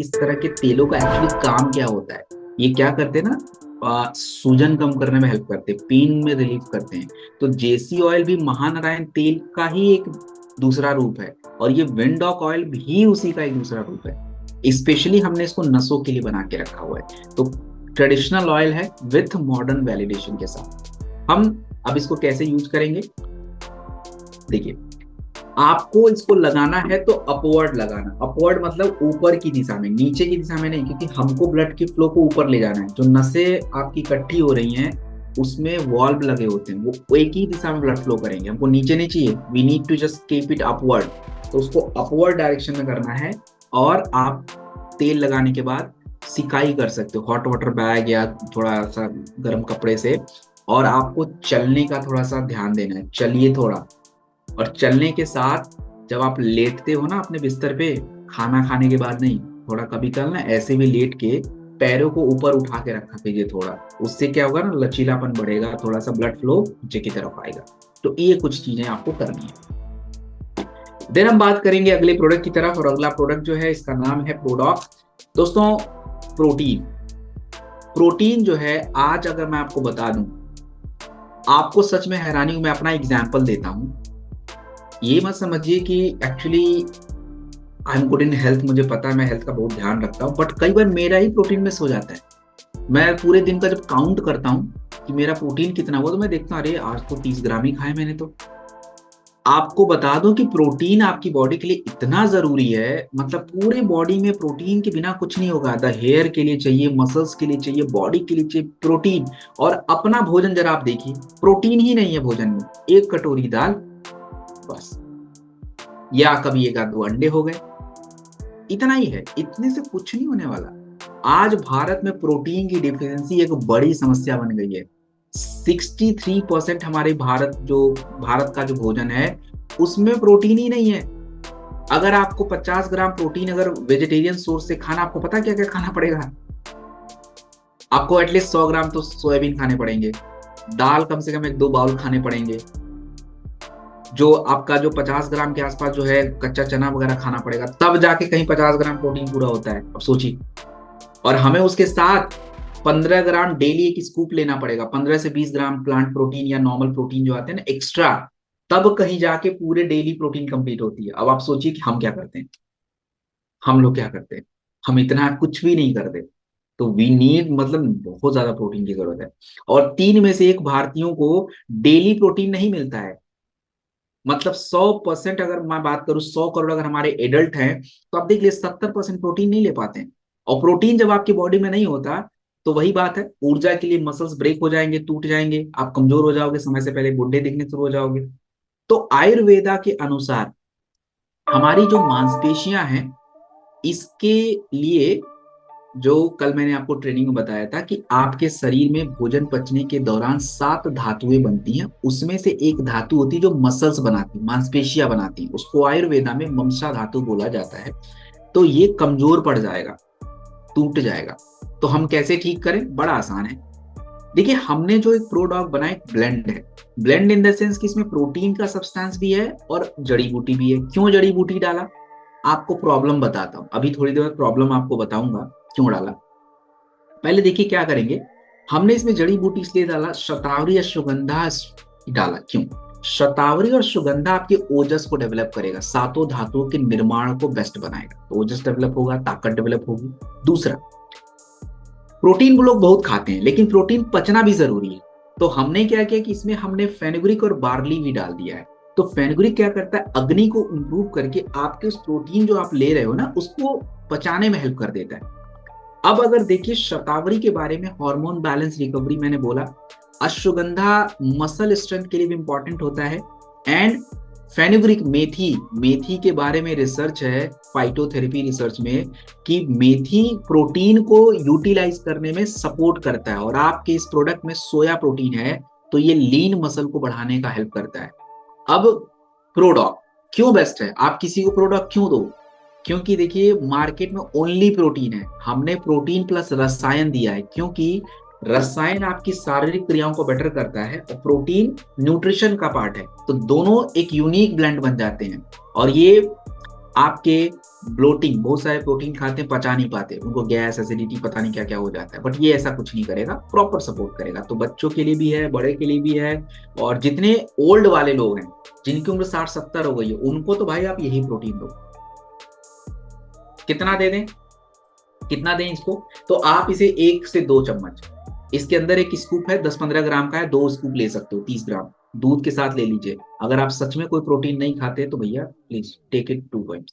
इस तरह के तेलों का एक्चुअली काम क्या होता है। ये क्या करते हैं ना, सूजन कम करने में हेल्प करते हैं, पेन में रिलीफ करते हैं। तो जेसी ऑयल भी महानारायण तेल का ही एक दूसरा रूप है, और ये विंडॉक ऑयल भी उसी का एक दूसरा रूप है। स्पेशली हमने इसको नसों के लिए बना के रखा हुआ है। तो ट्रेडिशनल ऑयल है विथ मॉडर्न वैलिडेशन के साथ। हम अब इसको कैसे यूज करेंगे, देखिए। आपको इसको लगाना है तो अपवर्ड लगाना। अपवर्ड मतलब ऊपर की दिशा में, नीचे की दिशा में नहीं, क्योंकि हमको ब्लड की फ्लो को ऊपर ले जाना है। जो नसें आपकी इकट्ठी हो रही हैं उसमें वॉल्व लगे होते हैं, वो एक ही दिशा में ब्लड फ्लो करेंगे, हमको नीचे नहीं चाहिए। We need to just keep it upward. तो उसको अपवर्ड डायरेक्शन में करना है। और आप तेल लगाने के बाद सिकाई कर सकते हो हॉट वाटर बैग या थोड़ा सा गर्म कपड़े से। और आपको चलने का थोड़ा सा ध्यान देना है, चलिए थोड़ा। और चलने के साथ जब आप लेटते हो ना अपने बिस्तर पे, खाना खाने के बाद नहीं, थोड़ा कभी कल ना ऐसे भी लेट के पैरों को ऊपर उठा के रखा कीजिए थोड़ा। उससे क्या होगा ना, लचीलापन बढ़ेगा, थोड़ा सा ब्लड फ्लो नीचे की तरफ आएगा। तो ये कुछ चीजें आपको करनी है। देन हम बात करेंगे अगले प्रोडक्ट की तरफ, और अगला प्रोडक्ट जो है इसका नाम है प्रोडॉक्स। दोस्तों, प्रोटीन प्रोटीन जो है, आज अगर मैं आपको बता दूं, आपको सच में हैरानी हो। मैं अपना एग्जाम्पल देता हूं। ये मत समझिए कि actually I am good in health, मुझे पता है मैं हेल्थ का बहुत ध्यान रखता हूँ, बट कई बार मेरा ही प्रोटीन मिस हो जाता है। मैं पूरे दिन का जब काउंट करता हूँ कि मेरा प्रोटीन कितना हुआ, तो मैं देखता हूँ अरे आज तो 30 ग्राम ही खाए मैंने। तो आपको बता दूं कि प्रोटीन आपकी बॉडी के लिए इतना जरूरी है, मतलब पूरे बॉडी में प्रोटीन के बिना कुछ नहीं होगा। द हेयर के लिए चाहिए, मसल्स के लिए चाहिए, बॉडी के लिए चाहिए प्रोटीन। और अपना भोजन जरा आप देखिए, प्रोटीन ही नहीं है भोजन में। एक कटोरी दाल बस, या कभी एक आध दो अंडे हो गए, इतना ही है। इतने से कुछ नहीं होने वाला। आज भारत में प्रोटीन की डिफिशियंसी एक बड़ी समस्या बन गई है। 63% हमारे भारत का जो भोजन है उसमें प्रोटीन ही नहीं है। अगर आपको 50 ग्राम प्रोटीन अगर वेजिटेरियन सोर्स से खाना, आपको पता क्या क्या खाना पड़ेगा? आपको एटलीस्ट 100 ग्राम तो सोयाबीन खाने पड़ेंगे, दाल कम से कम 1-2 बाउल खाने पड़ेंगे, जो आपका जो 50 ग्राम के आसपास जो है कच्चा चना वगैरह खाना पड़ेगा, तब जाके कहीं 50 ग्राम प्रोटीन पूरा होता है। अब सोचिए। और हमें उसके साथ 15 ग्राम डेली एक स्कूप लेना पड़ेगा, 15 से 20 ग्राम प्लांट प्रोटीन या नॉर्मल प्रोटीन जो आते हैं ना एक्स्ट्रा, तब कहीं जाके पूरे डेली प्रोटीन कंप्लीट होती है। अब आप सोचिए कि हम क्या करते हैं, हम लोग क्या करते हैं, हम इतना कुछ भी नहीं करते। तो वी नीड, मतलब बहुत ज्यादा प्रोटीन की जरूरत है। और 3 में से 1 भारतीयों को डेली प्रोटीन नहीं मिलता है। मतलब 100% अगर मैं बात करूं, 100 करोड़ अगर हमारे एडल्ट हैं, तो आप देख लीजिए 70% प्रोटीन नहीं ले पाते हैं। और प्रोटीन जब आपकी बॉडी में नहीं होता, तो वही बात है, ऊर्जा के लिए मसल्स ब्रेक हो जाएंगे, टूट जाएंगे, आप कमजोर हो जाओगे, समय से पहले बुढ़े दिखने शुरू हो जाओगे। तो आयुर्वेदा के अनुसार हमारी जो मांसपेशियां हैं, इसके लिए, जो कल मैंने आपको ट्रेनिंग में बताया था कि आपके शरीर में भोजन पचने के दौरान 7 धातुएं बनती हैं, उसमें से एक धातु होती है जो मसल्स बनाती, मांसपेशियां बनाती, उसको आयुर्वेदा में ममसा धातु बोला जाता है। तो ये कमजोर पड़ जाएगा, टूट जाएगा। तो हम कैसे ठीक करें? बड़ा आसान है। देखिए, हमने जो एक प्रोडॉक बनाया, एक ब्लेंड है। ब्लेंड इन द सेंस कि इसमें प्रोटीन का सब्सटेंस भी है और जड़ी बूटी भी है। क्यों जड़ी बूटी डाला, आपको प्रॉब्लम बताता हूं। अभी थोड़ी देर बाद प्रॉब्लम आपको बताऊंगा क्यों डाला। पहले देखिए क्या करेंगे। हमने इसमें जड़ी बूटी इसलिए डाला, शतावरी अश्वगंधा डाला। क्यों? शतावरी और सुगंधा आपके ओजस को डेवलप करेगा, सातों धातुओं के निर्माण को बेस्ट बनाएगा। तो ओजस डेवलप होगा, ताकत डेवलप होगी। दूसरा, प्रोटीन वो लोग बहुत खाते हैं, लेकिन प्रोटीन पचना भी जरूरी है। तो हमने क्या किया कि इसमें हमने फेनुग्रीक और बार्ली भी डाल दिया है। तो फेनुग्रीक क्या करता है, अग्नि को इंप्रूव करके आपके उस प्रोटीन जो आप ले रहे हो ना, उसको पचाने में हेल्प कर देता है। अब अगर देखिए शतावरी के बारे में, हार्मोन बैलेंस रिकवरी मैंने बोला। अश्वगंधा मसल स्ट्रेंथ के लिए भी इंपॉर्टेंट होता है। एंड फेनुग्रीक, मेथी के बारे में रिसर्च है, फाइटोथेरेपी रिसर्च में, कि मेथी प्रोटीन को यूटिलाइज करने में सपोर्ट करता है। और आपके इस प्रोडक्ट में सोया प्रोटीन है, तो ये लीन मसल को बढ़ाने का हेल्प करता है। अब प्रोडॉक क्यों बेस्ट है? आप किसी को प्रोडॉक क्यों दो? क्योंकि देखिए मार्केट में ओनली प्रोटीन है, हमने प्रोटीन प्लस रसायन दिया है। क्योंकि रसायन आपकी शारीरिक क्रियाओं को बेटर करता है और प्रोटीन न्यूट्रिशन का पार्ट है। तो दोनों एक यूनिक ब्लेंड बन जाते हैं। और ये आपके ब्लोटिंग, बहुत सारे प्रोटीन खाते हैं पचा नहीं पाते, उनको गैस एसिडिटी पता नहीं क्या क्या हो जाता है, बट ये ऐसा कुछ नहीं करेगा, प्रॉपर सपोर्ट करेगा। तो बच्चों के लिए भी है, बड़े के लिए भी है, और जितने ओल्ड वाले लोग हैं जिनकी उम्र 60-70 हो गई है उनको तो भाई आप यही प्रोटीन दो। कितना दे दें, कितना दें इसको? तो आप इसे 1 से 2 चम्मच, इसके अंदर एक स्कूप है 10-15 ग्राम का है, 2 स्कूप ले सकते हो, 30 ग्राम दूध के साथ ले लीजिए। अगर आप सच में कोई प्रोटीन नहीं खाते तो भैया प्लीज टेक इट 2 पॉइंट।